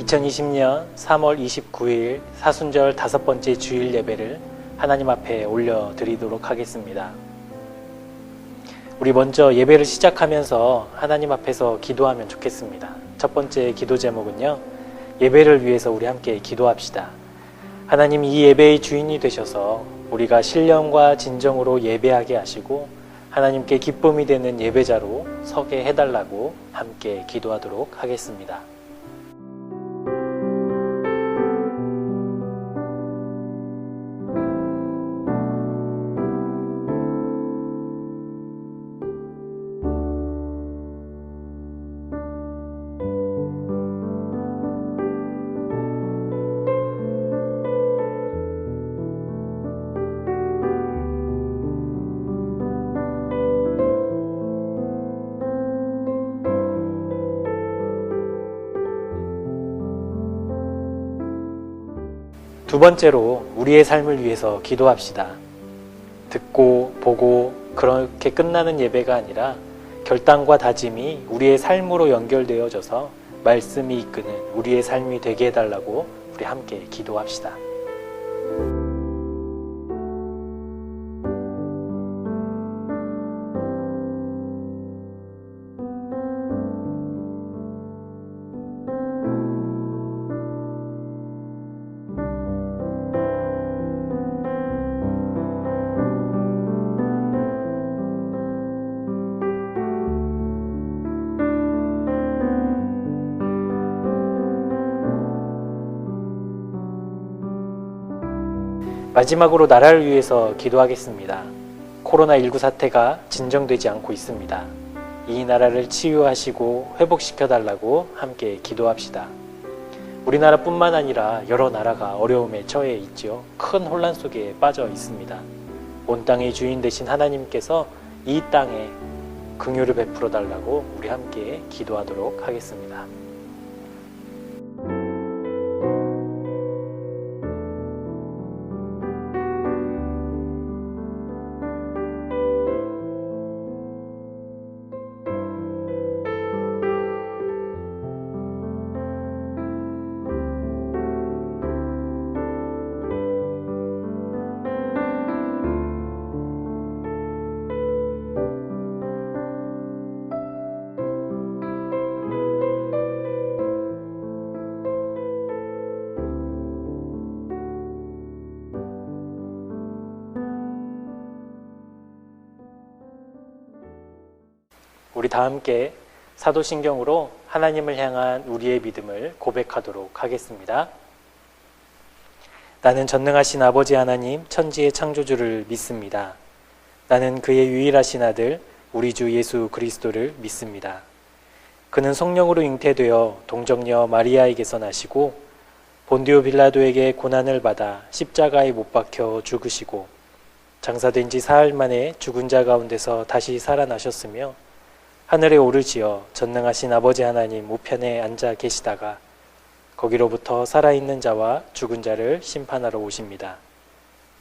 2020년 3월 29일 사순절 5번째 주일 예배를 하나님 앞에 올려드리도록 하겠습니다. 우리 먼저 예배를 시작하면서 하나님 앞에서 기도하면 좋겠습니다. 첫 번째 기도 제목은요, 예배를 위해서 우리 함께 기도합시다. 하나님, 이 예배의 주인이 되셔서 우리가 신령과 진정으로 예배하게 하시고 하나님께 기쁨이 되는 예배자로 서게 해달라고 함께 기도하도록 하겠습니다. 두 번째로 우리의 삶을 위해서 기도합시다. 듣고 보고 그렇게 끝나는 예배가 아니라 결단과 다짐이 우리의 삶으로 연결되어져서 말씀이 이끄는 우리의 삶이 되게 해달라고 우리 함께 기도합시다. 마지막으로 나라를 위해서 기도하겠습니다. 코로나19 사태가 진정되지 않고 있습니다. 이 나라를 치유하시고 회복시켜달라고 함께 기도합시다. 우리나라뿐만 아니라 여러 나라가 어려움에 처해 있지요. 큰 혼란 속에 빠져 있습니다. 온 땅의 주인 되신 하나님께서 이 땅에 긍휼을 베풀어 달라고 우리 함께 기도하도록 하겠습니다. 우리 다 함께 사도신경으로 하나님을 향한 우리의 믿음을 고백하도록 하겠습니다. 나는 전능하신 아버지 하나님 천지의 창조주를 믿습니다. 나는 그의 유일하신 아들 우리 주 예수 그리스도를 믿습니다. 그는 성령으로 잉태되어 동정녀 마리아에게서 나시고 본디오 빌라도에게 고난을 받아 십자가에 못 박혀 죽으시고 장사된 지 사흘 만에 죽은 자 가운데서 다시 살아나셨으며 하늘에 오르시어 전능하신 아버지 하나님 우편에 앉아 계시다가 거기로부터 살아있는 자와 죽은 자를 심판하러 오십니다.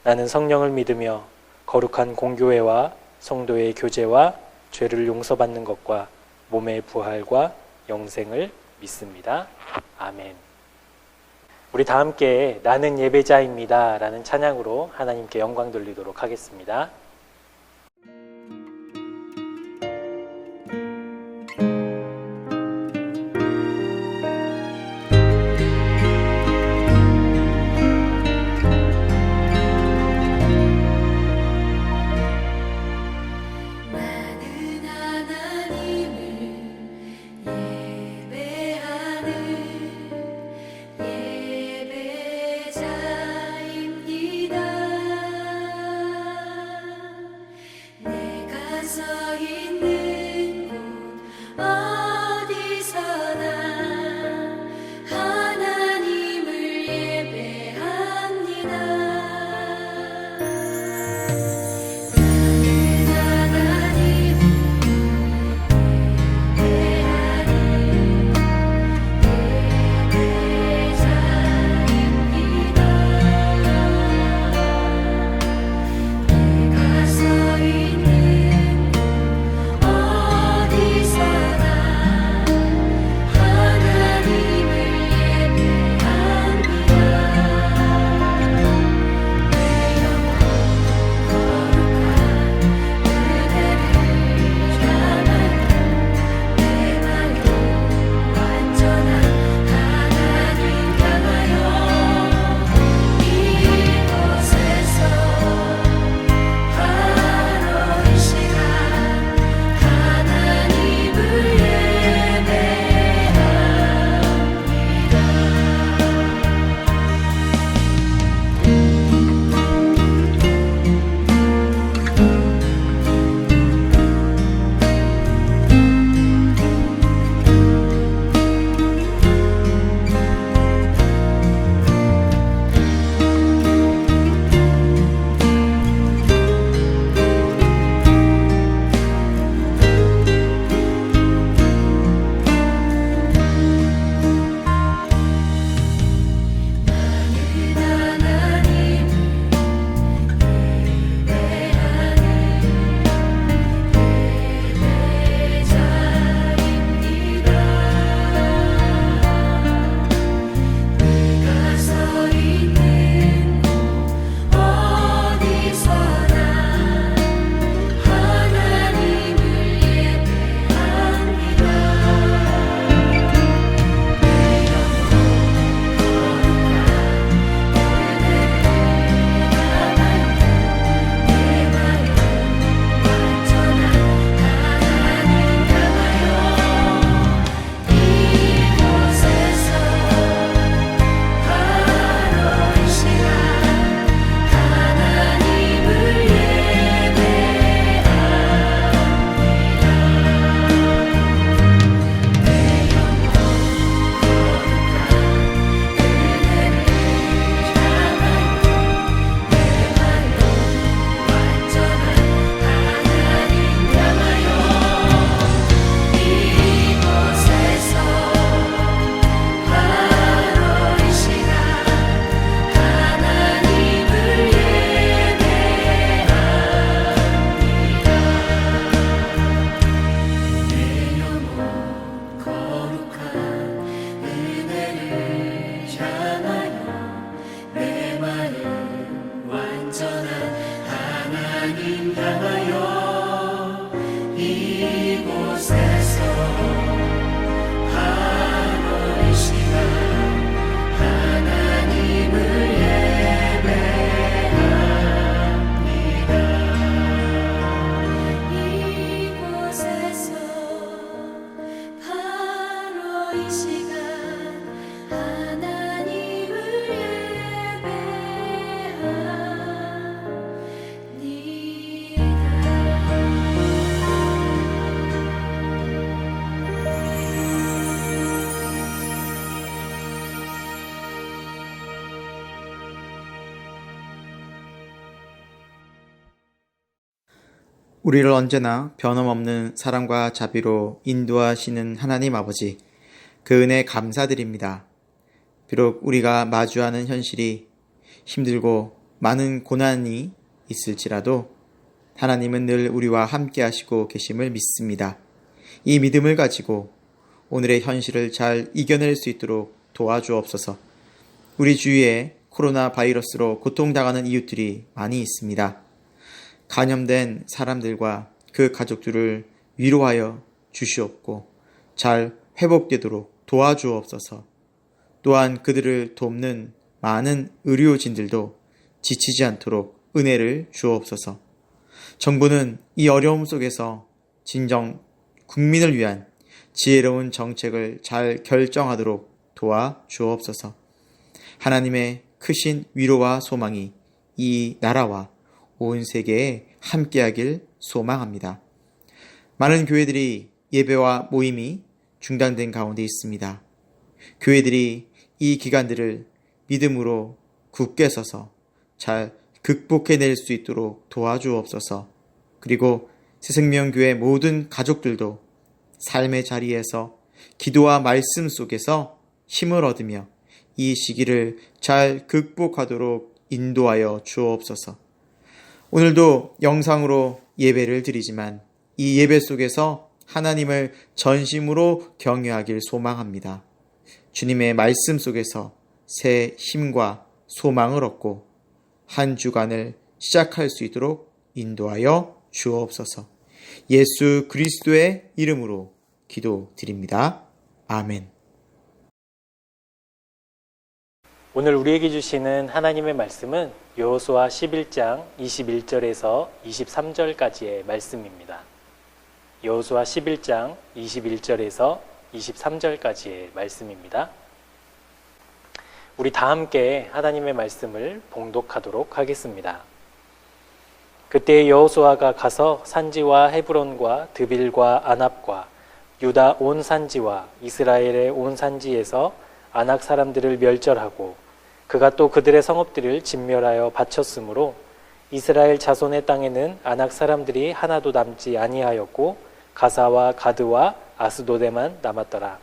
나는 성령을 믿으며 거룩한 공교회와 성도의 교제와 죄를 용서받는 것과 몸의 부활과 영생을 믿습니다. 아멘. 우리 다 함께 나는 예배자입니다 라는 찬양으로 하나님께 영광 돌리도록 하겠습니다. 우리를 언제나 변함없는 사랑과 자비로 인도하시는 하나님 아버지, 그 은혜 감사드립니다. 비록 우리가 마주하는 현실이 힘들고 많은 고난이 있을지라도 하나님은 늘 우리와 함께 하시고 계심을 믿습니다. 이 믿음을 가지고 오늘의 현실을 잘 이겨낼 수 있도록 도와주옵소서. 우리 주위에 코로나 바이러스로 고통당하는 이웃들이 많이 있습니다. 감염된 사람들과 그 가족들을 위로하여 주시옵고 잘 회복되도록 도와주옵소서. 또한 그들을 돕는 많은 의료진들도 지치지 않도록 은혜를 주옵소서. 정부는 이 어려움 속에서 진정 국민을 위한 지혜로운 정책을 잘 결정하도록 도와주옵소서. 하나님의 크신 위로와 소망이 이 나라와 온 세계에 함께하길 소망합니다. 많은 교회들이 예배와 모임이 중단된 가운데 있습니다. 교회들이 이 기간들을 믿음으로 굳게 서서 잘 극복해낼 수 있도록 도와주옵소서. 그리고 새생명교회 모든 가족들도 삶의 자리에서 기도와 말씀 속에서 힘을 얻으며 이 시기를 잘 극복하도록 인도하여 주옵소서. 오늘도 영상으로 예배를 드리지만 이 예배 속에서 하나님을 전심으로 경외하길 소망합니다. 주님의 말씀 속에서 새 힘과 소망을 얻고 한 주간을 시작할 수 있도록 인도하여 주옵소서. 예수 그리스도의 이름으로 기도드립니다. 아멘. 오늘 우리에게 주시는 하나님의 말씀은 여호수아 11장 21절에서 23절까지의 말씀입니다. 여호수아 11장 21절에서 23절까지의 말씀입니다. 우리 다 함께 하나님의 말씀을 봉독하도록 하겠습니다. 그때 여호수아가 가서 산지와 헤브론과 드빌과 아납과 유다 온 산지와 이스라엘의 온 산지에서 아낙 사람들을 멸절하고 그가 또 그들의 성읍들을 진멸하여 바쳤으므로 이스라엘 자손의 땅에는 아낙 사람들이 하나도 남지 아니하였고 가사와 가드와 아스도데만 남았더라.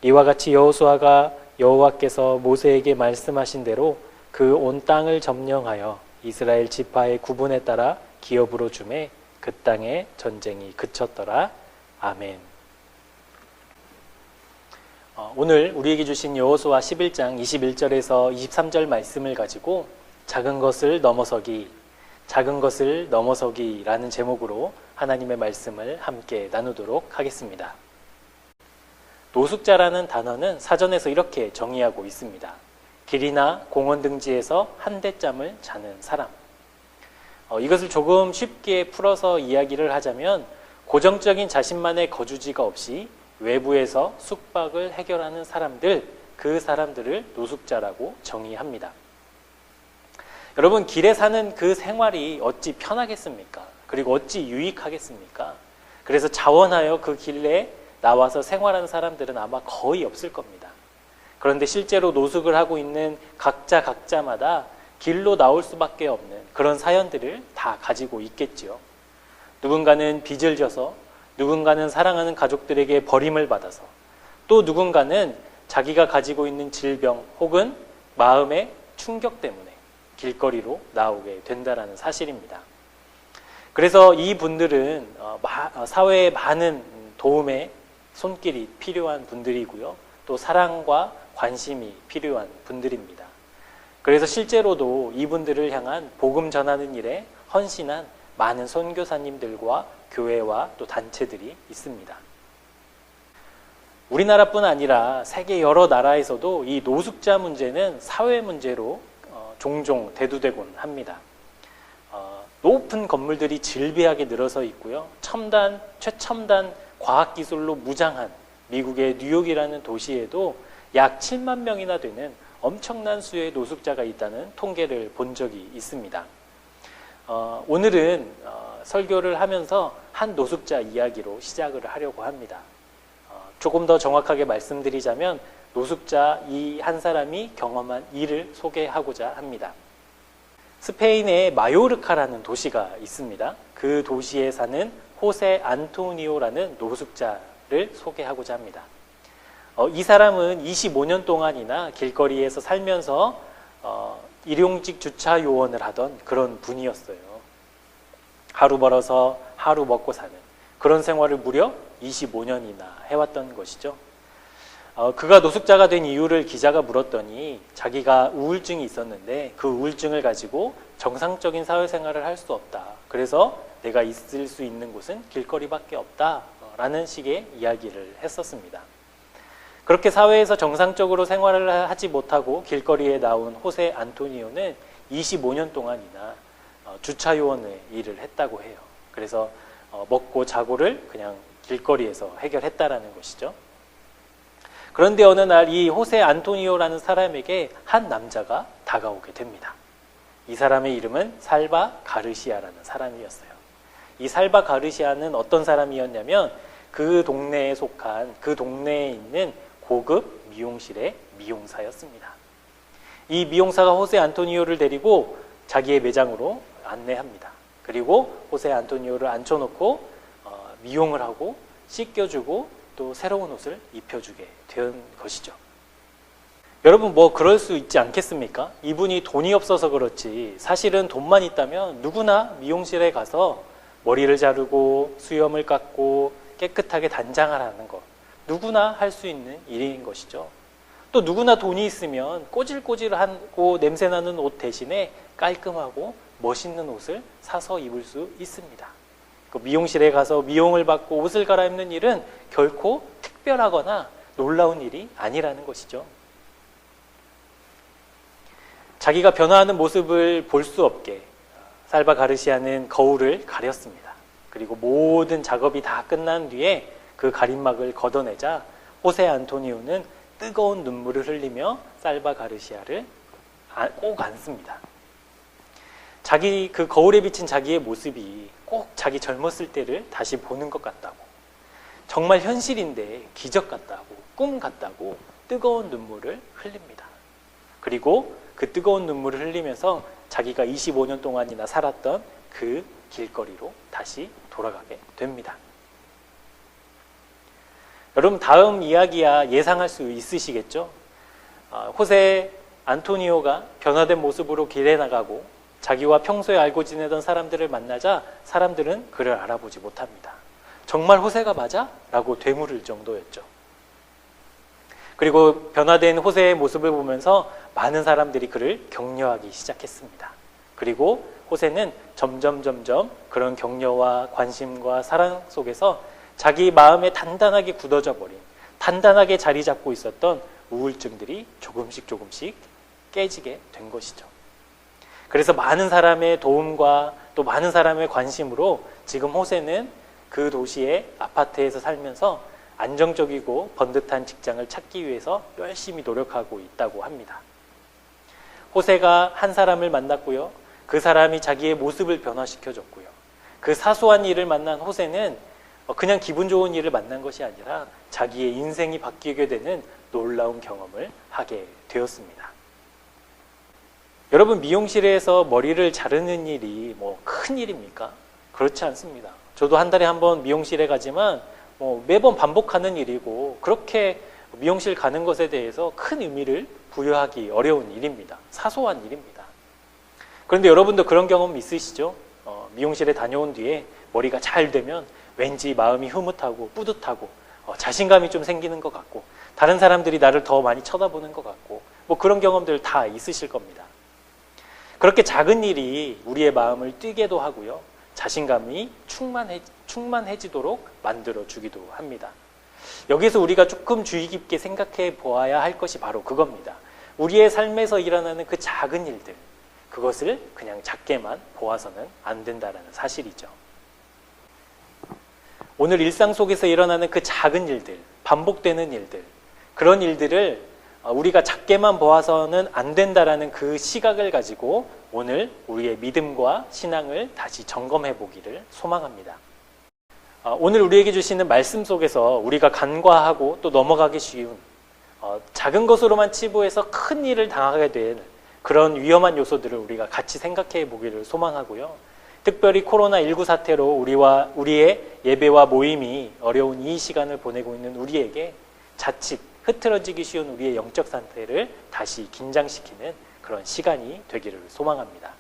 이와 같이 여호수아가 여호와께서 모세에게 말씀하신 대로 그 온 땅을 점령하여 이스라엘 지파의 구분에 따라 기업으로 주매 그 땅에 전쟁이 그쳤더라. 아멘. 오늘 우리에게 주신 여호수아 11장 21절에서 23절 말씀을 가지고 작은 것을 넘어서기라는 제목으로 하나님의 말씀을 함께 나누도록 하겠습니다. 노숙자라는 단어는 사전에서 이렇게 정의하고 있습니다. 길이나 공원 등지에서 한 대짬을 자는 사람. 이것을 조금 쉽게 풀어서 이야기를 하자면 고정적인 자신만의 거주지가 없이 외부에서 숙박을 해결하는 사람들, 그 사람들을 노숙자라고 정의합니다. 여러분, 길에 사는 그 생활이 어찌 편하겠습니까? 그리고 어찌 유익하겠습니까? 그래서 자원하여 그 길에 나와서 생활하는 사람들은 아마 거의 없을 겁니다. 그런데 실제로 노숙을 하고 있는 각자마다 길로 나올 수밖에 없는 그런 사연들을 다 가지고 있겠지요. 누군가는 빚을 져서, 누군가는 사랑하는 가족들에게 버림을 받아서, 또 누군가는 자기가 가지고 있는 질병 혹은 마음의 충격 때문에 길거리로 나오게 된다는 사실입니다. 그래서 이 분들은 사회에 많은 도움의 손길이 필요한 분들이고요. 또 사랑과 관심이 필요한 분들입니다. 그래서 실제로도 이분들을 향한 복음 전하는 일에 헌신한 많은 선교사님들과 교회와 또 단체들이 있습니다. 우리나라뿐 아니라 세계 여러 나라에서도 이 노숙자 문제는 사회 문제로 종종 대두되곤 합니다. 높은 건물들이 질비하게 늘어서 있고요. 최첨단 과학기술로 무장한 미국의 뉴욕이라는 도시에도 약 7만 명이나 되는 엄청난 수의 노숙자가 있다는 통계를 본 적이 있습니다. 오늘은 설교를 하면서 한 노숙자 이야기로 시작을 하려고 합니다. 조금 더 정확하게 말씀드리자면 노숙자 이 한 사람이 경험한 일을 소개하고자 합니다. 스페인의 마요르카라는 도시가 있습니다. 그 도시에 사는 호세 안토니오라는 노숙자를 소개하고자 합니다. 이 사람은 25년 동안이나 길거리에서 살면서 일용직 주차 요원을 하던 그런 분이었어요. 하루 벌어서 하루 먹고 사는 그런 생활을 무려 25년이나 해왔던 것이죠. 그가 노숙자가 된 이유를 기자가 물었더니 자기가 우울증이 있었는데 그 우울증을 가지고 정상적인 사회생활을 할 수 없다. 그래서 내가 있을 수 있는 곳은 길거리밖에 없다. 라는 식의 이야기를 했었습니다. 그렇게 사회에서 정상적으로 생활을 하지 못하고 길거리에 나온 호세 안토니오는 25년 동안이나 주차요원의 일을 했다고 해요. 그래서 먹고 자고를 그냥 길거리에서 해결했다라는 것이죠. 그런데 어느 날 이 호세 안토니오라는 사람에게 한 남자가 다가오게 됩니다. 이 사람의 이름은 살바 가르시아라는 사람이었어요. 이 살바 가르시아는 어떤 사람이었냐면 그 동네에 속한 그 동네에 있는 고급 미용실의 미용사였습니다. 이 미용사가 호세 안토니오를 데리고 자기의 매장으로 안내합니다. 그리고 호세 안토니오를 앉혀놓고 미용을 하고 씻겨주고 또 새로운 옷을 입혀주게 된 것이죠. 여러분 그럴 수 있지 않겠습니까? 이분이 돈이 없어서 그렇지 사실은 돈만 있다면 누구나 미용실에 가서 머리를 자르고 수염을 깎고 깨끗하게 단장을 하는 것 누구나 할 수 있는 일인 것이죠. 또 누구나 돈이 있으면 꼬질꼬질하고 냄새나는 옷 대신에 깔끔하고 멋있는 옷을 사서 입을 수 있습니다. 그 미용실에 가서 미용을 받고 옷을 갈아입는 일은 결코 특별하거나 놀라운 일이 아니라는 것이죠. 자기가 변화하는 모습을 볼 수 없게 살바 가르시아는 거울을 가렸습니다. 그리고 모든 작업이 다 끝난 뒤에 그 가림막을 걷어내자 호세 안토니오는 뜨거운 눈물을 흘리며 살바 가르시아를 꼭 안습니다. 그 거울에 비친 자기의 모습이 꼭 자기 젊었을 때를 다시 보는 것 같다고, 정말 현실인데 기적 같다고, 꿈 같다고 뜨거운 눈물을 흘립니다. 그리고 그 뜨거운 눈물을 흘리면서 자기가 25년 동안이나 살았던 그 길거리로 다시 돌아가게 됩니다. 여러분 다음 이야기야 예상할 수 있으시겠죠? 호세 안토니오가 변화된 모습으로 길에 나가고 자기와 평소에 알고 지내던 사람들을 만나자 사람들은 그를 알아보지 못합니다. 정말 호세가 맞아? 라고 되물을 정도였죠. 그리고 변화된 호세의 모습을 보면서 많은 사람들이 그를 격려하기 시작했습니다. 그리고 호세는 점점 그런 격려와 관심과 사랑 속에서 자기 마음에 단단하게 굳어져 버린, 단단하게 자리 잡고 있었던 우울증들이 조금씩 깨지게 된 것이죠. 그래서 많은 사람의 도움과 또 많은 사람의 관심으로 지금 호세는 그 도시의 아파트에서 살면서 안정적이고 번듯한 직장을 찾기 위해서 열심히 노력하고 있다고 합니다. 호세가 한 사람을 만났고요. 그 사람이 자기의 모습을 변화시켜줬고요. 그 사소한 일을 만난 호세는 그냥 기분 좋은 일을 만난 것이 아니라 자기의 인생이 바뀌게 되는 놀라운 경험을 하게 되었습니다. 여러분 미용실에서 머리를 자르는 일이 큰 일입니까? 그렇지 않습니다. 저도 한 달에 한 번 미용실에 가지만 매번 반복하는 일이고 그렇게 미용실 가는 것에 대해서 큰 의미를 부여하기 어려운 일입니다. 사소한 일입니다. 그런데 여러분도 그런 경험 있으시죠? 미용실에 다녀온 뒤에 머리가 잘 되면 왠지 마음이 흐뭇하고 뿌듯하고 자신감이 좀 생기는 것 같고 다른 사람들이 나를 더 많이 쳐다보는 것 같고 그런 경험들 다 있으실 겁니다. 그렇게 작은 일이 우리의 마음을 뛰게도 하고요. 자신감이 충만해지도록 만들어주기도 합니다. 여기서 우리가 조금 주의 깊게 생각해 보아야 할 것이 바로 그겁니다. 우리의 삶에서 일어나는 그 작은 일들, 그것을 그냥 작게만 보아서는 안 된다는 사실이죠. 오늘 일상 속에서 일어나는 그 작은 일들, 반복되는 일들, 그런 일들을 우리가 작게만 보아서는 안 된다라는 그 시각을 가지고 오늘 우리의 믿음과 신앙을 다시 점검해 보기를 소망합니다. 오늘 우리에게 주시는 말씀 속에서 우리가 간과하고 또 넘어가기 쉬운 작은 것으로만 치부해서 큰 일을 당하게 된 그런 위험한 요소들을 우리가 같이 생각해 보기를 소망하고요. 특별히 코로나19 사태로 우리의 예배와 모임이 어려운 이 시간을 보내고 있는 우리에게 자칫 흐트러지기 쉬운 우리의 영적 상태를 다시 긴장시키는 그런 시간이 되기를 소망합니다.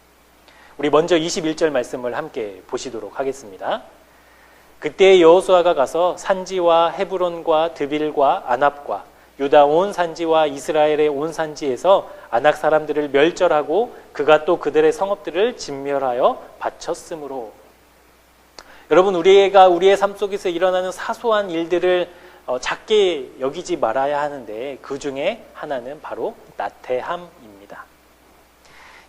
우리 먼저 21절 말씀을 함께 보시도록 하겠습니다. 그때 여호수아가 가서 산지와 헤브론과 드빌과 아납과 유다 온 산지와 이스라엘의 온 산지에서 아낙 사람들을 멸절하고 그가 또 그들의 성읍들을 진멸하여 바쳤으므로. 여러분, 우리가 우리의 삶 속에서 일어나는 사소한 일들을 작게 여기지 말아야 하는데 그 중에 하나는 바로 나태함입니다.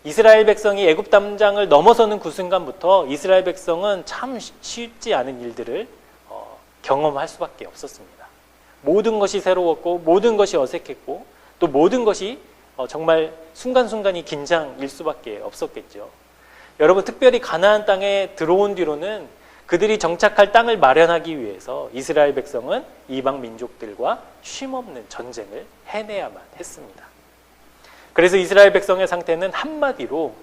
이스라엘 백성이 애굽 담장을 넘어서는 그 순간부터 이스라엘 백성은 참 쉽지 않은 일들을 경험할 수밖에 없었습니다. 모든 것이 새로웠고 모든 것이 어색했고 또 모든 것이 정말 순간순간이 긴장일 수밖에 없었겠죠. 여러분, 특별히 가나안 땅에 들어온 뒤로는 그들이 정착할 땅을 마련하기 위해서 이스라엘 백성은 이방 민족들과 쉼없는 전쟁을 해내야만 했습니다. 그래서 이스라엘 백성의 상태는 한마디로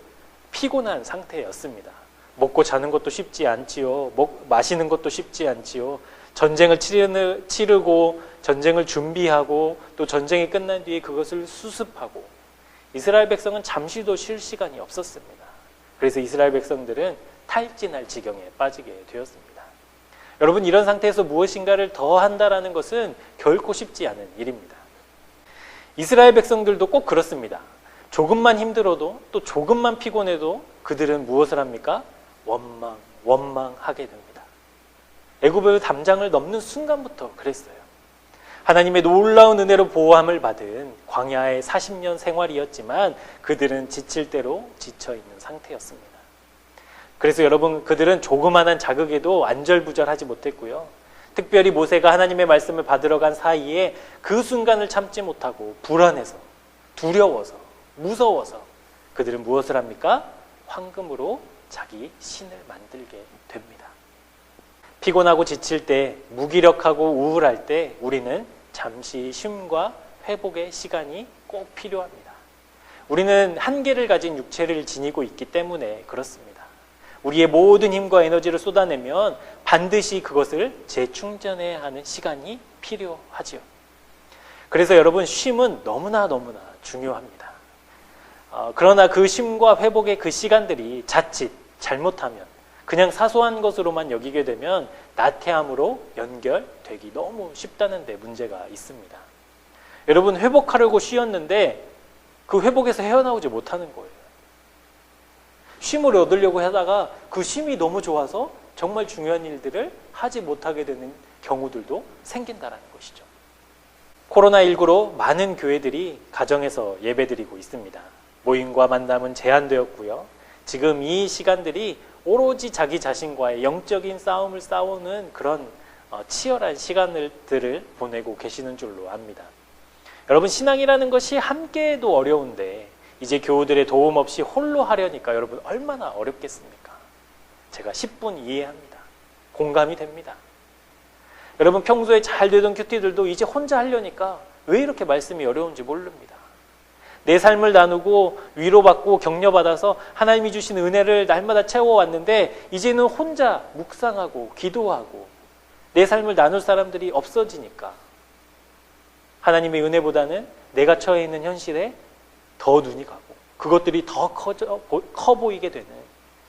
피곤한 상태였습니다. 먹고 자는 것도 쉽지 않지요. 마시는 것도 쉽지 않지요. 전쟁을 치르고 전쟁을 준비하고 또 전쟁이 끝난 뒤에 그것을 수습하고 이스라엘 백성은 잠시도 쉴 시간이 없었습니다. 그래서 이스라엘 백성들은 탈진할 지경에 빠지게 되었습니다. 여러분, 이런 상태에서 무엇인가를 더 한다라는 것은 결코 쉽지 않은 일입니다. 이스라엘 백성들도 꼭 그렇습니다. 조금만 힘들어도 또 조금만 피곤해도 그들은 무엇을 합니까? 원망하게 됩니다. 애굽의 담장을 넘는 순간부터 그랬어요. 하나님의 놀라운 은혜로 보호함을 받은 광야의 40년 생활이었지만 그들은 지칠 대로 지쳐있는 상태였습니다. 그래서 여러분, 그들은 조그만한 자극에도 안절부절하지 못했고요. 특별히 모세가 하나님의 말씀을 받으러 간 사이에 그 순간을 참지 못하고 불안해서, 두려워서, 무서워서 그들은 무엇을 합니까? 황금으로 자기 신을 만들게 됩니다. 피곤하고 지칠 때, 무기력하고 우울할 때 우리는 잠시 쉼과 회복의 시간이 꼭 필요합니다. 우리는 한계를 가진 육체를 지니고 있기 때문에 그렇습니다. 우리의 모든 힘과 에너지를 쏟아내면 반드시 그것을 재충전해야 하는 시간이 필요하지요. 그래서 여러분, 쉼은 너무나 중요합니다. 그러나 그 쉼과 회복의 그 시간들이 자칫 잘못하면 그냥 사소한 것으로만 여기게 되면 나태함으로 연결되기 너무 쉽다는 데 문제가 있습니다. 여러분, 회복하려고 쉬었는데 그 회복에서 헤어나오지 못하는 거예요. 쉼을 얻으려고 하다가 그 쉼이 너무 좋아서 정말 중요한 일들을 하지 못하게 되는 경우들도 생긴다는 것이죠. 코로나19로 많은 교회들이 가정에서 예배드리고 있습니다. 모임과 만남은 제한되었고요. 지금 이 시간들이 오로지 자기 자신과의 영적인 싸움을 싸우는 그런 치열한 시간들을 보내고 계시는 줄로 압니다. 여러분, 신앙이라는 것이 함께해도 어려운데 이제 교우들의 도움 없이 홀로 하려니까 여러분 얼마나 어렵겠습니까? 제가 10분 이해합니다. 공감이 됩니다. 여러분, 평소에 잘 되던 큐티들도 이제 혼자 하려니까 왜 이렇게 말씀이 어려운지 모릅니다. 내 삶을 나누고 위로받고 격려받아서 하나님이 주신 은혜를 날마다 채워왔는데 이제는 혼자 묵상하고 기도하고 내 삶을 나눌 사람들이 없어지니까 하나님의 은혜보다는 내가 처해 있는 현실에 더 눈이 가고 그것들이 더 커 보이게 되는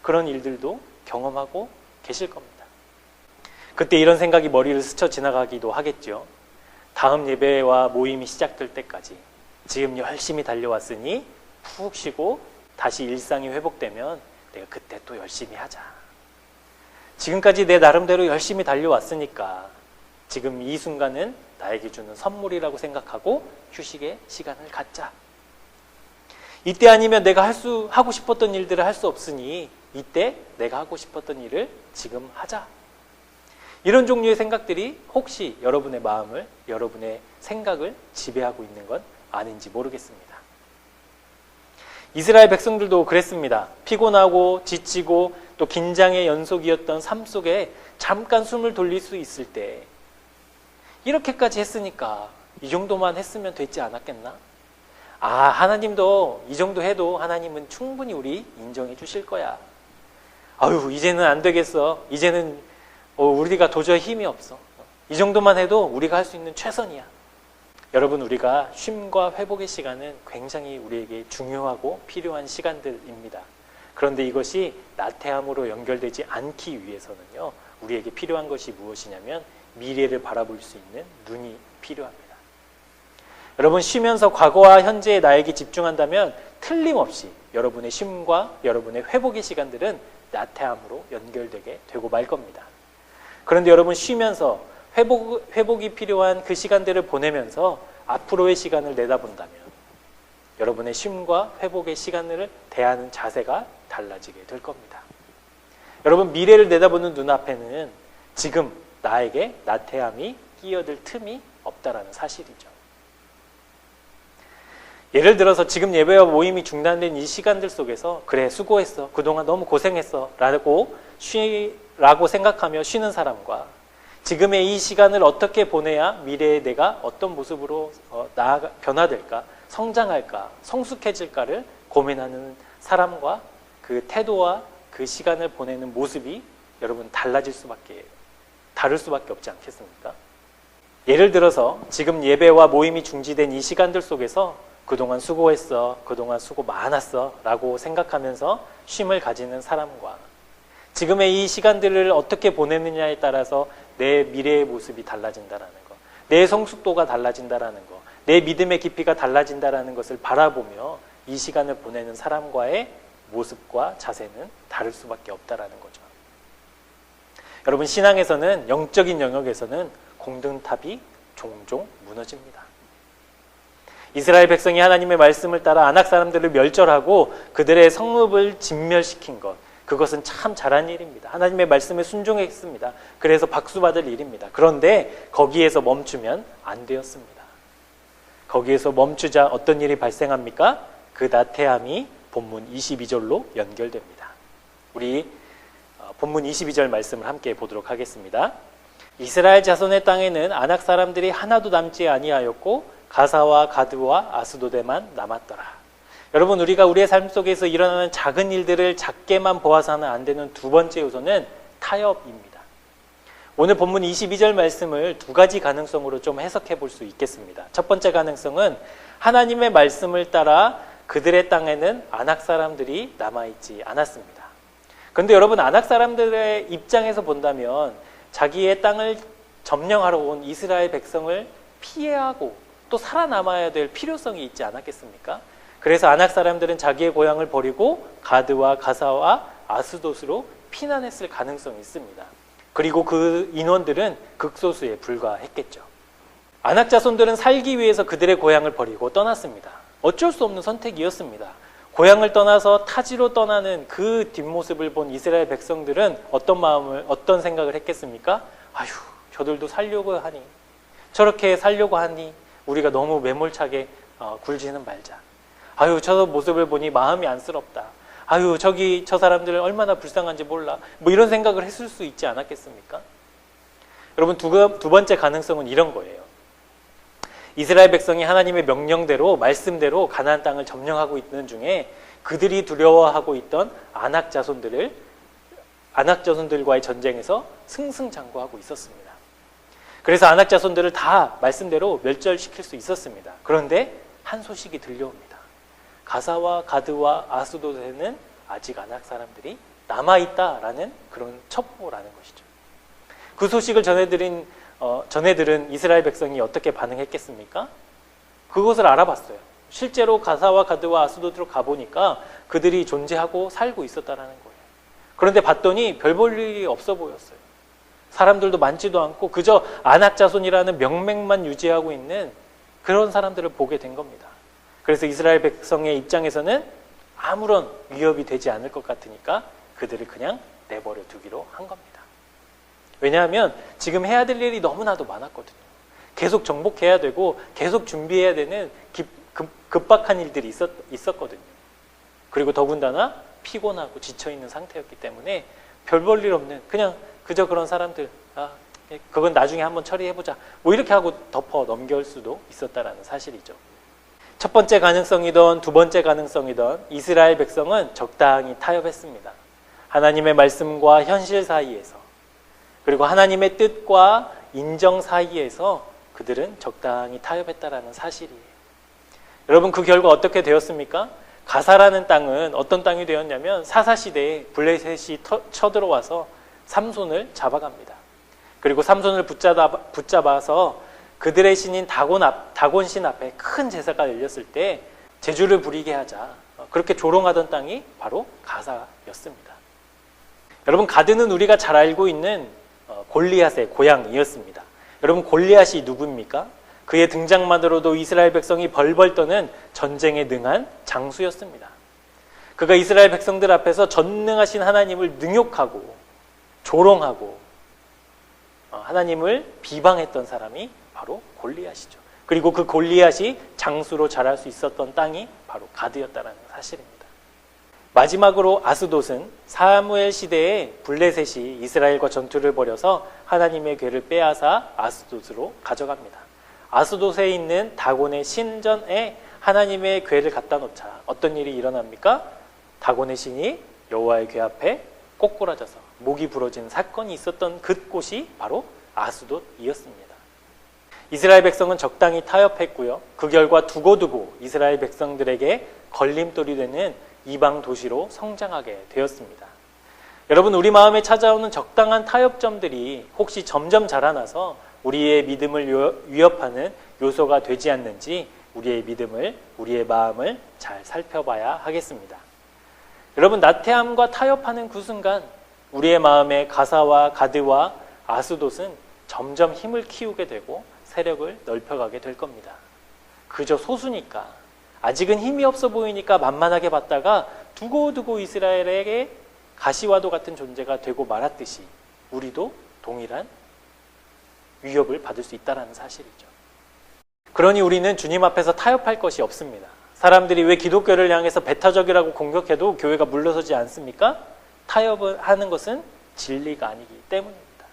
그런 일들도 경험하고 계실 겁니다. 그때 이런 생각이 머리를 스쳐 지나가기도 하겠죠. 다음 예배와 모임이 시작될 때까지 지금 열심히 달려왔으니 푹 쉬고 다시 일상이 회복되면 내가 그때 또 열심히 하자. 지금까지 내 나름대로 열심히 달려왔으니까 지금 이 순간은 나에게 주는 선물이라고 생각하고 휴식의 시간을 갖자. 이때 아니면 내가 하고 싶었던 일들을 할 수 없으니 이때 내가 하고 싶었던 일을 지금 하자. 이런 종류의 생각들이 혹시 여러분의 마음을, 여러분의 생각을 지배하고 있는 건 아닌지 모르겠습니다. 이스라엘 백성들도 그랬습니다. 피곤하고 지치고 또 긴장의 연속이었던 삶 속에 잠깐 숨을 돌릴 수 있을 때 이렇게까지 했으니까 이 정도만 했으면 되지 않았겠나? 하나님도 이 정도 해도 하나님은 충분히 우리 인정해 주실 거야. 이제는 안 되겠어. 이제는 우리가 도저히 힘이 없어. 이 정도만 해도 우리가 할 수 있는 최선이야. 여러분, 우리가 쉼과 회복의 시간은 굉장히 우리에게 중요하고 필요한 시간들입니다. 그런데 이것이 나태함으로 연결되지 않기 위해서는요, 우리에게 필요한 것이 무엇이냐면 미래를 바라볼 수 있는 눈이 필요합니다. 여러분, 쉬면서 과거와 현재의 나에게 집중한다면 틀림없이 여러분의 쉼과 여러분의 회복의 시간들은 나태함으로 연결되게 되고 말 겁니다. 그런데 여러분, 쉬면서 회복이 필요한 그 시간들을 보내면서 앞으로의 시간을 내다본다면 여러분의 쉼과 회복의 시간을 대하는 자세가 달라지게 될 겁니다. 여러분, 미래를 내다보는 눈앞에는 지금 나에게 나태함이 끼어들 틈이 없다라는 사실이죠. 예를 들어서 지금 예배와 모임이 중단된 이 시간들 속에서 그래, 수고했어, 그동안 너무 고생했어 라고 생각하며 쉬는 사람과 지금의 이 시간을 어떻게 보내야 미래의 내가 어떤 모습으로 변화될까, 성장할까, 성숙해질까를 고민하는 사람과 그 태도와 그 시간을 보내는 모습이 여러분 다를 수밖에 없지 않겠습니까? 예를 들어서 지금 예배와 모임이 중지된 이 시간들 속에서 그동안 수고했어, 그동안 수고 많았어 라고 생각하면서 쉼을 가지는 사람과 지금의 이 시간들을 어떻게 보내느냐에 따라서 내 미래의 모습이 달라진다라는 거, 내 성숙도가 달라진다라는 거, 내 믿음의 깊이가 달라진다라는 것을 바라보며 이 시간을 보내는 사람과의 모습과 자세는 다를 수밖에 없다라는 거죠. 여러분, 신앙에서는, 영적인 영역에서는 공든탑이 종종 무너집니다. 이스라엘 백성이 하나님의 말씀을 따라 아낙 사람들을 멸절하고 그들의 성읍을 진멸시킨 것, 그것은 참 잘한 일입니다. 하나님의 말씀에 순종했습니다. 그래서 박수받을 일입니다. 그런데 거기에서 멈추면 안 되었습니다. 거기에서 멈추자 어떤 일이 발생합니까? 그 나태함이 본문 22절로 연결됩니다. 우리 본문 22절 말씀을 함께 보도록 하겠습니다. 이스라엘 자손의 땅에는 아낙 사람들이 하나도 남지 아니하였고 가사와 가드와 아스도데만 남았더라. 여러분, 우리가 우리의 삶 속에서 일어나는 작은 일들을 작게만 보아서는 안 되는 두 번째 요소는 타협입니다. 오늘 본문 22절 말씀을 두 가지 가능성으로 좀 해석해 볼 수 있겠습니다. 첫 번째 가능성은 하나님의 말씀을 따라 그들의 땅에는 아낙 사람들이 남아있지 않았습니다. 그런데 여러분, 아낙 사람들의 입장에서 본다면 자기의 땅을 점령하러 온 이스라엘 백성을 피해하고 또 살아남아야 될 필요성이 있지 않았겠습니까? 그래서 아낙 사람들은 자기의 고향을 버리고 가드와 가사와 아스돗으로 피난했을 가능성이 있습니다. 그리고 그 인원들은 극소수에 불과했겠죠. 아낙 자손들은 살기 위해서 그들의 고향을 버리고 떠났습니다. 어쩔 수 없는 선택이었습니다. 고향을 떠나서 타지로 떠나는 그 뒷모습을 본 이스라엘 백성들은 어떤 생각을 했겠습니까? 저들도 살려고 하니, 저렇게 살려고 하니 우리가 너무 매몰차게 굴지는 말자. 저 모습을 보니 마음이 안쓰럽다. 저 사람들은 얼마나 불쌍한지 몰라. 이런 생각을 했을 수 있지 않았겠습니까? 여러분, 두 번째 가능성은 이런 거예요. 이스라엘 백성이 하나님의 명령대로, 말씀대로 가나안 땅을 점령하고 있는 중에 그들이 두려워하고 있던 아낙 자손들과의 전쟁에서 승승장구하고 있었습니다. 그래서 아낙 자손들을 다 말씀대로 멸절시킬 수 있었습니다. 그런데 한 소식이 들려옵니다. 가사와 가드와 아스돗에는 아직 아낙 사람들이 남아있다라는 그런 첩보라는 것이죠. 그 소식을 전해들은 이스라엘 백성이 어떻게 반응했겠습니까? 그것을 알아봤어요. 실제로 가사와 가드와 아스돗으로 가보니까 그들이 존재하고 살고 있었다라는 거예요. 그런데 봤더니 별 볼 일이 없어 보였어요. 사람들도 많지도 않고 그저 안악자손이라는 명맥만 유지하고 있는 그런 사람들을 보게 된 겁니다. 그래서 이스라엘 백성의 입장에서는 아무런 위협이 되지 않을 것 같으니까 그들을 그냥 내버려 두기로 한 겁니다. 왜냐하면 지금 해야 될 일이 너무나도 많았거든요. 계속 정복해야 되고 계속 준비해야 되는 급박한 일들이 있었거든요. 그리고 더군다나 피곤하고 지쳐있는 상태였기 때문에 별 볼 일 없는 그냥 그저 그런 사람들, 그건 나중에 한번 처리해보자, 뭐 이렇게 하고 덮어 넘길 수도 있었다라는 사실이죠. 첫 번째 가능성이든 두 번째 가능성이든 이스라엘 백성은 적당히 타협했습니다. 하나님의 말씀과 현실 사이에서, 그리고 하나님의 뜻과 인정 사이에서 그들은 적당히 타협했다라는 사실이에요. 여러분, 그 결과 어떻게 되었습니까? 가사라는 땅은 어떤 땅이 되었냐면 사사시대에 블레셋이 쳐들어와서 삼손을 잡아갑니다. 그리고 삼손을 붙잡아서 그들의 신인 다곤신 앞에 큰 제사가 열렸을 때 제주를 부리게 하자, 그렇게 조롱하던 땅이 바로 가사였습니다. 여러분, 가드는 우리가 잘 알고 있는 골리앗의 고향이었습니다. 여러분, 골리앗이 누구입니까? 그의 등장만으로도 이스라엘 백성이 벌벌 떠는 전쟁에 능한 장수였습니다. 그가 이스라엘 백성들 앞에서 전능하신 하나님을 능욕하고 조롱하고 하나님을 비방했던 사람이 바로 골리앗이죠. 그리고 그 골리앗이 장수로 자랄 수 있었던 땅이 바로 가드였다는 사실입니다. 마지막으로 아스돗은 사무엘 시대에 블레셋이 이스라엘과 전투를 벌여서 하나님의 궤를 빼앗아 아스돗으로 가져갑니다. 아스돗에 있는 다곤의 신전에 하나님의 궤를 갖다 놓자 어떤 일이 일어납니까? 다곤의 신이 여호와의 궤 앞에 꼬꾸라져서 목이 부러진 사건이 있었던 그곳이 바로 아스돗이었습니다. 이스라엘 백성은 적당히 타협했고요. 그 결과 두고두고 이스라엘 백성들에게 걸림돌이 되는 이방 도시로 성장하게 되었습니다. 여러분, 우리 마음에 찾아오는 적당한 타협점들이 혹시 점점 자라나서 우리의 믿음을 위협하는 요소가 되지 않는지 우리의 믿음을, 우리의 마음을 잘 살펴봐야 하겠습니다. 여러분, 나태함과 타협하는 그 순간 우리의 마음에 가사와 가드와 아스돗은 점점 힘을 키우게 되고 세력을 넓혀가게 될 겁니다. 그저 소수니까, 아직은 힘이 없어 보이니까 만만하게 봤다가 두고두고 이스라엘에게 가시와도 같은 존재가 되고 말았듯이 우리도 동일한 위협을 받을 수 있다는 사실이죠. 그러니 우리는 주님 앞에서 타협할 것이 없습니다. 사람들이 왜 기독교를 향해서 배타적이라고 공격해도 교회가 물러서지 않습니까? 타협을 하는 것은 진리가 아니기 때문입니다.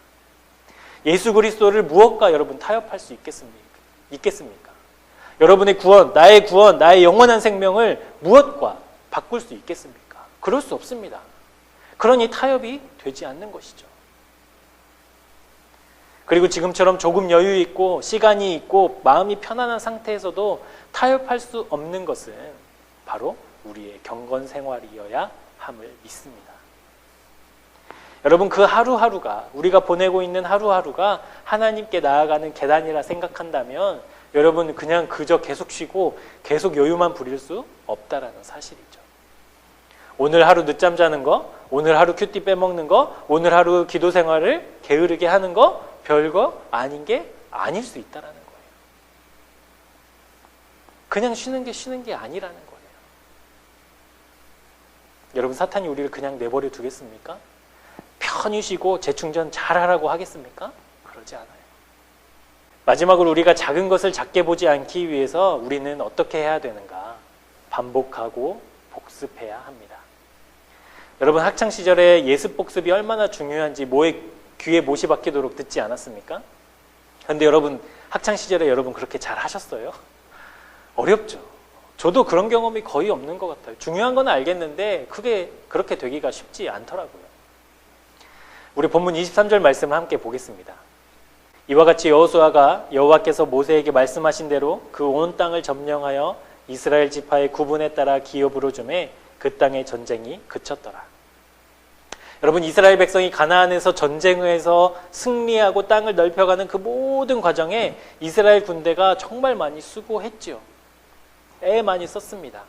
예수 그리스도를 무엇과 여러분 타협할 수 있겠습니까? 여러분의 구원, 나의 영원한 생명을 무엇과 바꿀 수 있겠습니까? 그럴 수 없습니다. 그러니 타협이 되지 않는 것이죠. 그리고 지금처럼 조금 여유 있고 시간이 있고 마음이 편안한 상태에서도 타협할 수 없는 것은 바로 우리의 경건 생활이어야 함을 믿습니다. 여러분, 그 하루하루가, 우리가 보내고 있는 하루하루가 하나님께 나아가는 계단이라 생각한다면 여러분, 그냥 그저 계속 쉬고 계속 여유만 부릴 수 없다라는 사실이죠. 오늘 하루 늦잠 자는 거, 오늘 하루 큐티 빼먹는 거, 오늘 하루 기도 생활을 게으르게 하는 거 별거 아닌 게 아닐 수 있다라는 거예요. 그냥 쉬는 게 아니라는 거예요. 여러분, 사탄이 우리를 그냥 내버려 두겠습니까? 편히 쉬고 재충전 잘하라고 하겠습니까? 그러지 않아요. 마지막으로 우리가 작은 것을 작게 보지 않기 위해서 우리는 어떻게 해야 되는가? 반복하고 복습해야 합니다. 여러분, 학창시절에 예습 복습이 얼마나 중요한지 귀에 못이 박히도록 듣지 않았습니까? 그런데 여러분, 학창시절에 여러분 그렇게 잘 하셨어요? 어렵죠. 저도 그런 경험이 거의 없는 것 같아요. 중요한 건 알겠는데 그게 그렇게 되기가 쉽지 않더라고요. 우리 본문 23절 말씀을 함께 보겠습니다. 이와 같이 여호수아가 여호와께서 모세에게 말씀하신 대로 그 온 땅을 점령하여 이스라엘 지파의 구분에 따라 기업으로 주매 그 땅의 전쟁이 그쳤더라. 여러분, 이스라엘 백성이 가나안에서 전쟁에서 승리하고 땅을 넓혀가는 그 모든 과정에 이스라엘 군대가 정말 많이 수고했죠. 애 많이 썼습니다.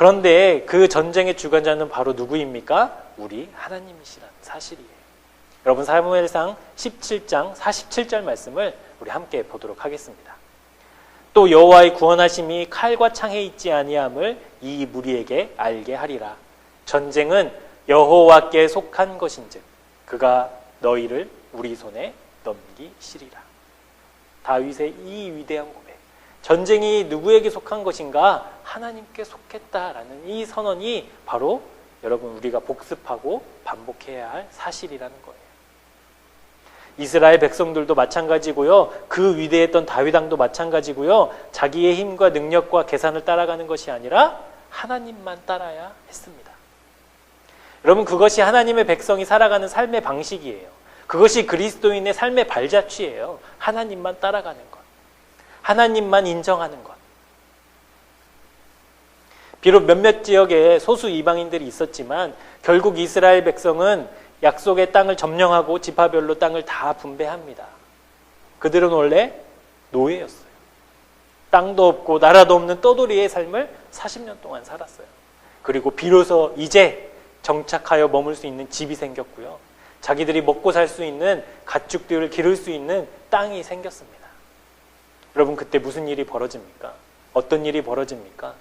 그런데 그 전쟁의 주관자는 바로 누구입니까? 우리 하나님이시라는 사실이에요. 여러분 사무엘상 17장 47절 말씀을 우리 함께 보도록 하겠습니다. 또 여호와의 구원하심이 칼과 창에 있지 아니함을 이 무리에게 알게 하리라. 전쟁은 여호와께 속한 것인즉 그가 너희를 우리 손에 넘기시리라. 다윗의 이 위대한 고백. 전쟁이 누구에게 속한 것인가? 하나님께 속했다라는 이 선언이 바로 여러분 우리가 복습하고 반복해야 할 사실이라는 거예요. 이스라엘 백성들도 마찬가지고요. 그 위대했던 다윗 왕도 마찬가지고요. 자기의 힘과 능력과 계산을 따라가는 것이 아니라 하나님만 따라야 했습니다. 여러분 그것이 하나님의 백성이 살아가는 삶의 방식이에요. 그것이 그리스도인의 삶의 발자취예요. 하나님만 따라가는 것. 하나님만 인정하는 것. 비록 몇몇 지역에 소수 이방인들이 있었지만 결국 이스라엘 백성은 약속의 땅을 점령하고 지파별로 땅을 다 분배합니다. 그들은 원래 노예였어요. 땅도 없고 나라도 없는 떠돌이의 삶을 40년 동안 살았어요. 그리고 비로소 이제 정착하여 머물 수 있는 집이 생겼고요. 자기들이 먹고 살 수 있는 가축들을 기를 수 있는 땅이 생겼습니다. 여러분 그때 무슨 일이 벌어집니까? 어떤 일이 벌어집니까?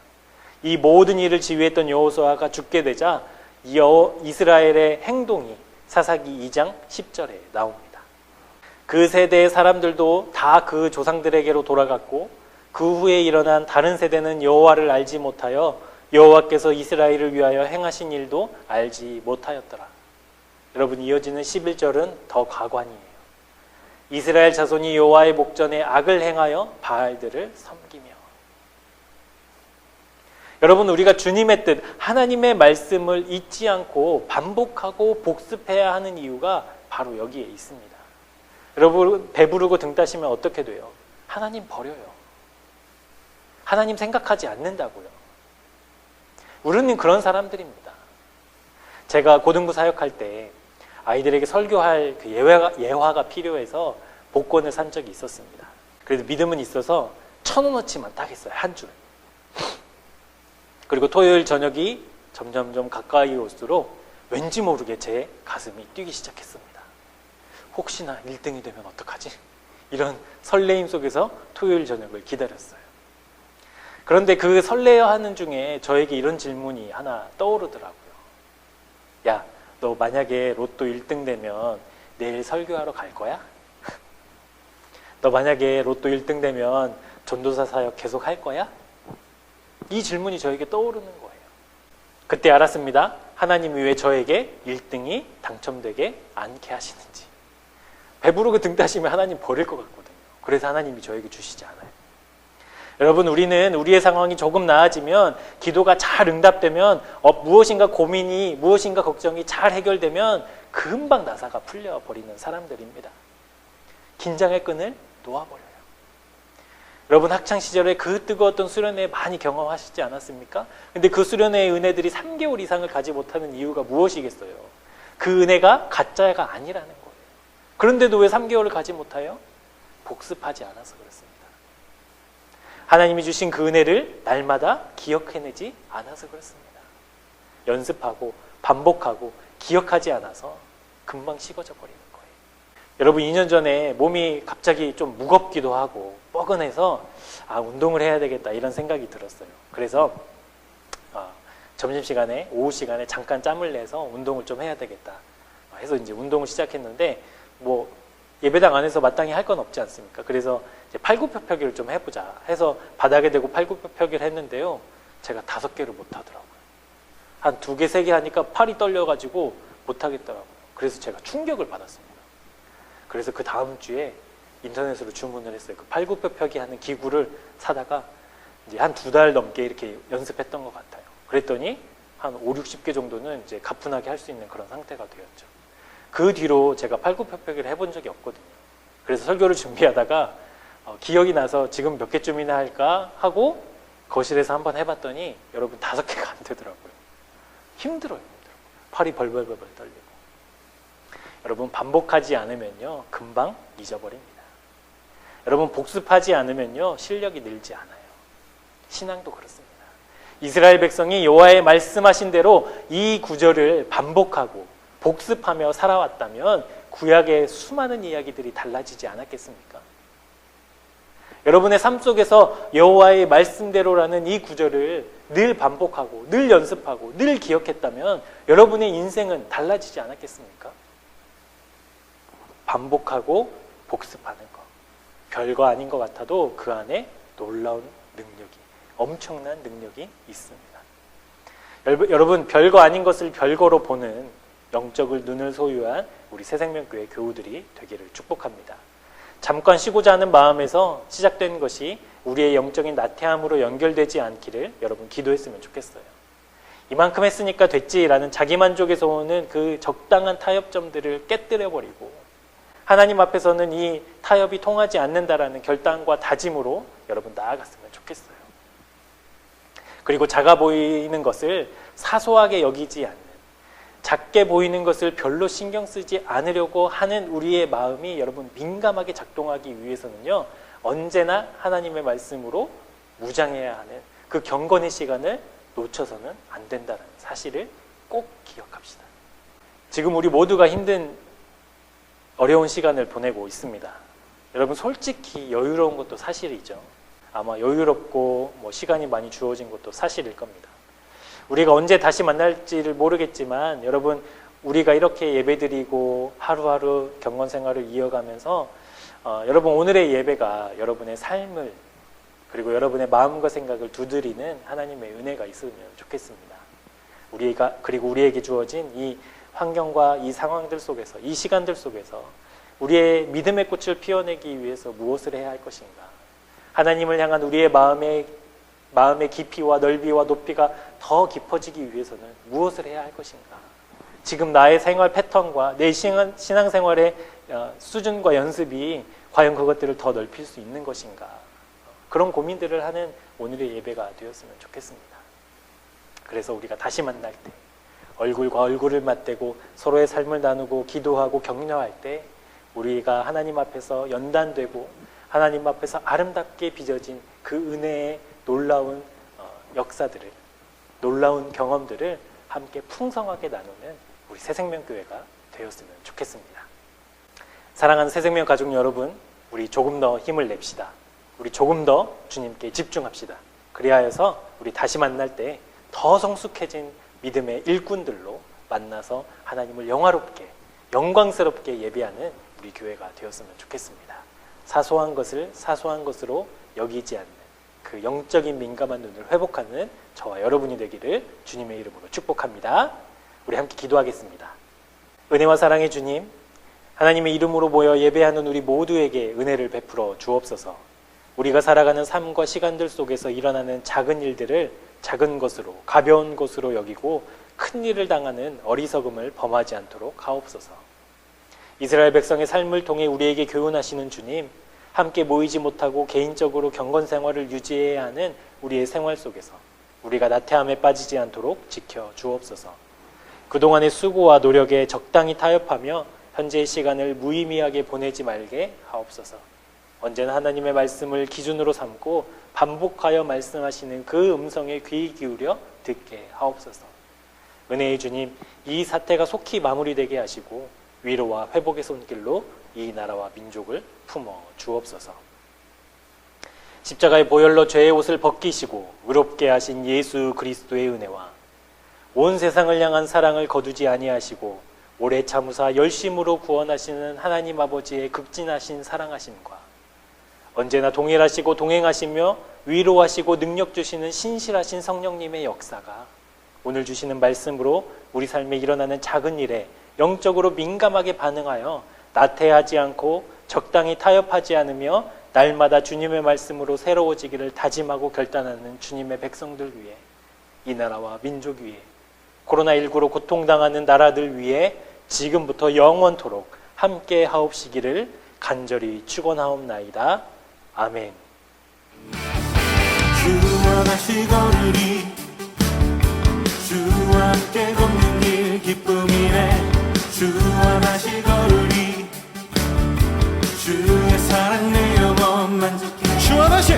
이 모든 일을 지휘했던 여호수아가 죽게 되자 이스라엘의 행동이 사사기 2장 10절에 나옵니다. 그 세대의 사람들도 다 그 조상들에게로 돌아갔고 그 후에 일어난 다른 세대는 여호와를 알지 못하여 여호와께서 이스라엘을 위하여 행하신 일도 알지 못하였더라. 여러분 이어지는 11절은 더 가관이에요. 이스라엘 자손이 여호와의 목전에 악을 행하여 바알들을 섬기며. 여러분 우리가 주님의 뜻 하나님의 말씀을 잊지 않고 반복하고 복습해야 하는 이유가 바로 여기에 있습니다. 여러분 배부르고 등 따시면 어떻게 돼요? 하나님 버려요. 하나님 생각하지 않는다고요. 우리는 그런 사람들입니다. 제가 고등부 사역할 때 아이들에게 설교할 그 예화가 필요해서 복권을 산 적이 있었습니다. 그래도 믿음은 있어서 1,000원어치만 딱 했어요. 한 줄. 그리고 토요일 저녁이 점점점 가까이 올수록 왠지 모르게 제 가슴이 뛰기 시작했습니다. 혹시나 1등이 되면 어떡하지? 이런 설레임 속에서 토요일 저녁을 기다렸어요. 그런데 그 설레어하는 중에 저에게 이런 질문이 하나 떠오르더라고요. 야, 너 만약에 로또 1등 되면 내일 설교하러 갈 거야? 너 만약에 로또 1등 되면 전도사 사역 계속 할 거야? 이 질문이 저에게 떠오르는 거예요. 그때 알았습니다. 하나님이 왜 저에게 1등이 당첨되게 않게 하시는지. 배부르고 등 따시면 하나님 버릴 것 같거든요. 그래서 하나님이 저에게 주시지 않아요. 여러분 우리는 우리의 상황이 조금 나아지면 기도가 잘 응답되면 무엇인가 고민이 무엇인가 걱정이 잘 해결되면 금방 나사가 풀려버리는 사람들입니다. 긴장의 끈을 놓아버려요. 여러분 학창시절에 그 뜨거웠던 수련회 많이 경험하시지 않았습니까? 근데 그 수련회의 은혜들이 3개월 이상을 가지 못하는 이유가 무엇이겠어요? 그 은혜가 가짜가 아니라는 거예요. 그런데도 왜 3개월을 가지 못해요? 복습하지 않아서 그렇습니다. 하나님이 주신 그 은혜를 날마다 기억해내지 않아서 그렇습니다. 연습하고 반복하고 기억하지 않아서 금방 식어져 버리는 거예요. 여러분 2년 전에 몸이 갑자기 좀 무겁기도 하고 뻐근해서 운동을 해야 되겠다 이런 생각이 들었어요. 그래서 점심시간에 오후 시간에 잠깐 짬을 내서 운동을 좀 해야 되겠다 해서 이제 운동을 시작했는데 예배당 안에서 마땅히 할 건 없지 않습니까? 그래서 이제 팔굽혀펴기를 좀 해보자 해서 바닥에 대고 팔굽혀펴기를 했는데요. 제가 5개를 못 하더라고요. 한 2개, 3개 하니까 팔이 떨려가지고 못 하겠더라고요. 그래서 제가 충격을 받았습니다. 그래서 그 다음 주에 인터넷으로 주문을 했어요. 그 팔굽혀펴기 하는 기구를 사다가 이제 한 2달 넘게 이렇게 연습했던 것 같아요. 그랬더니 한 5, 60개 정도는 이제 가뿐하게 할 수 있는 그런 상태가 되었죠. 그 뒤로 제가 팔굽혀펴기를 해본 적이 없거든요. 그래서 설교를 준비하다가 기억이 나서 지금 몇 개쯤이나 할까 하고 거실에서 한번 해봤더니 여러분 5개가 안 되더라고요. 힘들어요. 팔이 벌벌벌 떨리고. 여러분 반복하지 않으면요 금방 잊어버립니다. 여러분 복습하지 않으면요 실력이 늘지 않아요. 신앙도 그렇습니다. 이스라엘 백성이 여호와의 말씀하신 대로 이 구절을 반복하고 복습하며 살아왔다면 구약의 수많은 이야기들이 달라지지 않았겠습니까? 여러분의 삶 속에서 여호와의 말씀대로라는 이 구절을 늘 반복하고 늘 연습하고 늘 기억했다면 여러분의 인생은 달라지지 않았겠습니까? 반복하고 복습하는 것. 별거 아닌 것 같아도 그 안에 놀라운 능력이, 엄청난 능력이 있습니다. 여러분, 별거 아닌 것을 별거로 보는 영적을 눈을 소유한 우리 새생명교회 교우들이 되기를 축복합니다. 잠깐 쉬고자 하는 마음에서 시작된 것이 우리의 영적인 나태함으로 연결되지 않기를 여러분 기도했으면 좋겠어요. 이만큼 했으니까 됐지라는 자기만족에서 오는 그 적당한 타협점들을 깨뜨려버리고 하나님 앞에서는 이 타협이 통하지 않는다라는 결단과 다짐으로 여러분 나아갔으면 좋겠어요. 그리고 작아 보이는 것을 사소하게 여기지 않는, 작게 보이는 것을 별로 신경 쓰지 않으려고 하는 우리의 마음이 여러분 민감하게 작동하기 위해서는요, 언제나 하나님의 말씀으로 무장해야 하는 그 경건의 시간을 놓쳐서는 안 된다는 사실을 꼭 기억합시다. 지금 우리 모두가 힘든 어려운 시간을 보내고 있습니다. 여러분 솔직히 여유로운 것도 사실이죠. 아마 여유롭고 시간이 많이 주어진 것도 사실일 겁니다. 우리가 언제 다시 만날지를 모르겠지만 여러분 우리가 이렇게 예배드리고 하루하루 경건 생활을 이어가면서 여러분 오늘의 예배가 여러분의 삶을 그리고 여러분의 마음과 생각을 두드리는 하나님의 은혜가 있으면 좋겠습니다. 그리고 우리에게 주어진 이 환경과 이 상황들 속에서, 이 시간들 속에서 우리의 믿음의 꽃을 피워내기 위해서 무엇을 해야 할 것인가? 하나님을 향한 우리의 마음의 깊이와 넓이와 높이가 더 깊어지기 위해서는 무엇을 해야 할 것인가? 지금 나의 생활 패턴과 내 신앙생활의 수준과 연습이 과연 그것들을 더 넓힐 수 있는 것인가? 그런 고민들을 하는 오늘의 예배가 되었으면 좋겠습니다. 그래서 우리가 다시 만날 때 얼굴과 얼굴을 맞대고 서로의 삶을 나누고 기도하고 격려할 때 우리가 하나님 앞에서 연단되고 하나님 앞에서 아름답게 빚어진 그 은혜의 놀라운 역사들을, 놀라운 경험들을 함께 풍성하게 나누는 우리 새생명교회가 되었으면 좋겠습니다. 사랑하는 새생명 가족 여러분, 우리 조금 더 힘을 냅시다. 우리 조금 더 주님께 집중합시다. 그리하여서 우리 다시 만날 때 더 성숙해진 믿음의 일꾼들로 만나서 하나님을 영화롭게, 영광스럽게 예배하는 우리 교회가 되었으면 좋겠습니다. 사소한 것을 사소한 것으로 여기지 않는 그 영적인 민감한 눈을 회복하는 저와 여러분이 되기를 주님의 이름으로 축복합니다. 우리 함께 기도하겠습니다. 은혜와 사랑의 주님, 하나님의 이름으로 모여 예배하는 우리 모두에게 은혜를 베풀어 주옵소서. 우리가 살아가는 삶과 시간들 속에서 일어나는 작은 일들을 작은 것으로, 가벼운 것으로 여기고 큰 일을 당하는 어리석음을 범하지 않도록 하옵소서. 이스라엘 백성의 삶을 통해 우리에게 교훈하시는 주님, 함께 모이지 못하고 개인적으로 경건 생활을 유지해야 하는 우리의 생활 속에서 우리가 나태함에 빠지지 않도록 지켜 주옵소서. 그동안의 수고와 노력에 적당히 타협하며 현재의 시간을 무의미하게 보내지 말게 하옵소서. 언제나 하나님의 말씀을 기준으로 삼고 반복하여 말씀하시는 그 음성에 귀 기울여 듣게 하옵소서. 은혜의 주님, 이 사태가 속히 마무리되게 하시고 위로와 회복의 손길로 이 나라와 민족을 품어 주옵소서. 십자가의 보혈로 죄의 옷을 벗기시고 의롭게 하신 예수 그리스도의 은혜와 온 세상을 향한 사랑을 거두지 아니하시고 오래 참으사 열심으로 구원하시는 하나님 아버지의 극진하신 사랑하심과 언제나 동일하시고 동행하시며 위로하시고 능력 주시는 신실하신 성령님의 역사가 오늘 주시는 말씀으로 우리 삶에 일어나는 작은 일에 영적으로 민감하게 반응하여 나태하지 않고 적당히 타협하지 않으며 날마다 주님의 말씀으로 새로워지기를 다짐하고 결단하는 주님의 백성들 위해, 이 나라와 민족 위해, 코로나19로 고통당하는 나라들 위해 지금부터 영원토록 함께 하옵시기를 간절히 축원하옵나이다. 아멘. 주와 다시 걸으리 주와 함께 걷는 길 기쁨이네 주와 다시 걸으리 주의 사랑 내 영혼 만족해 주와 다시